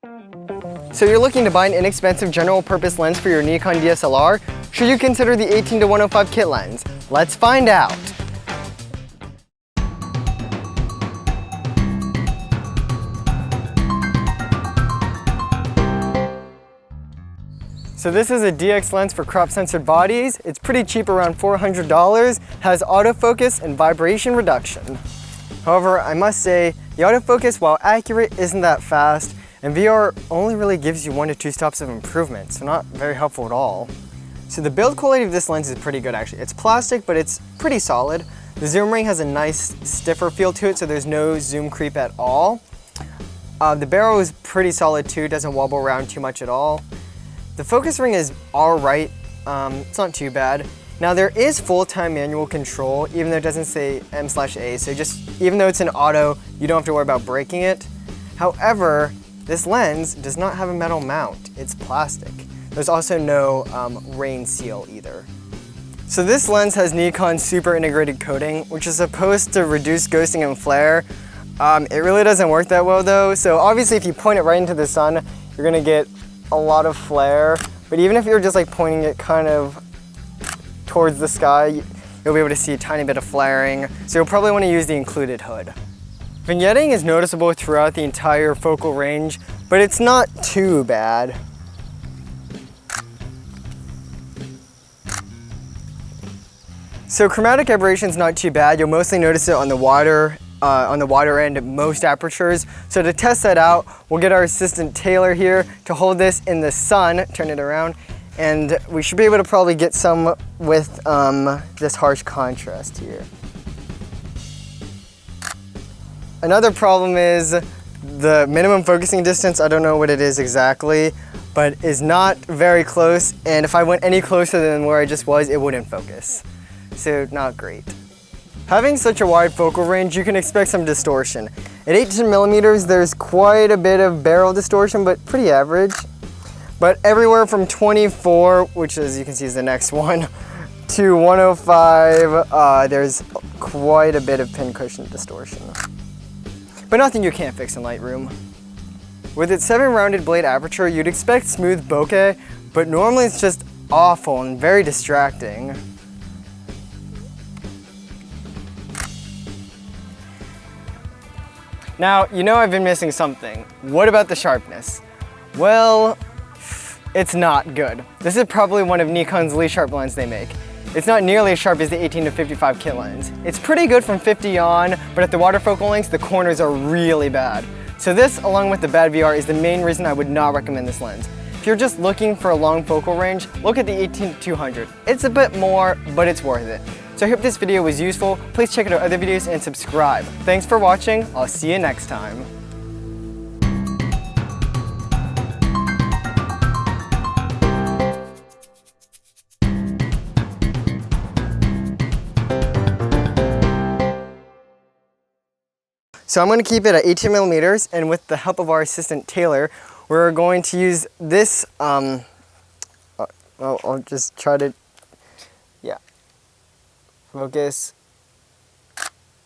So you're looking to buy an inexpensive general purpose lens for your Nikon DSLR? Should you consider the 18-105 kit lens? Let's find out. So this is a DX lens for crop censored bodies. It's pretty cheap, around $400, has autofocus and vibration reduction. However, I must say, the autofocus, while accurate, isn't that fast, and VR only really gives you 1 to 2 stops of improvement, so not very helpful at all. So the build quality of this lens is pretty good actually. It's plastic, but it's pretty solid. The zoom ring has a nice stiffer feel to it, so there's no zoom creep at all. The barrel is pretty solid too, doesn't wobble around too much at all. The focus ring is alright, it's not too bad. Now there is full-time manual control, even though it doesn't say M/A, so even though it's an auto, you don't have to worry about breaking it. However, this lens does not have a metal mount, it's plastic. There's also no rain seal either. So this lens has Nikon's super integrated coating, which is supposed to reduce ghosting and flare. It really doesn't work that well though, so obviously if you point it right into the sun, you're gonna get a lot of flare, but even if you're just like pointing it kind of towards the sky, you'll be able to see a tiny bit of flaring, so you'll probably want to use the included hood. Vignetting is noticeable throughout the entire focal range, but it's not too bad. So chromatic aberration is not too bad. You'll mostly notice it on the wider end of most apertures. So to test that out, we'll get our assistant Taylor here to hold this in the sun, turn it around, and we should be able to probably get some with this harsh contrast here. Another problem is the minimum focusing distance. I don't know what it is exactly, but is not very close, and if I went any closer than where I just was, it wouldn't focus. So not great. Having such a wide focal range, you can expect some distortion. At 18mm, there's quite a bit of barrel distortion, but pretty average. But everywhere from 24, which as you can see is the next one, to 105, there's quite a bit of pincushion distortion. But nothing you can't fix in Lightroom. With its 7 rounded blade aperture, you'd expect smooth bokeh, but normally it's just awful and very distracting. Now, you know I've been missing something. What about the sharpness? Well, it's not good. This is probably one of Nikon's least sharp lenses they make. It's not nearly as sharp as the 18-55 kit lens. It's pretty good from 50 on, but at the wider focal lengths, the corners are really bad. So this, along with the bad VR, is the main reason I would not recommend this lens. If you're just looking for a long focal range, look at the 18-200. It's a bit more, but it's worth it. So I hope this video was useful. Please check out our other videos and subscribe. Thanks for watching. I'll see you next time. So I'm going to keep it at 18mm, and with the help of our assistant Taylor, we're going to use this, I'll just try to, focus.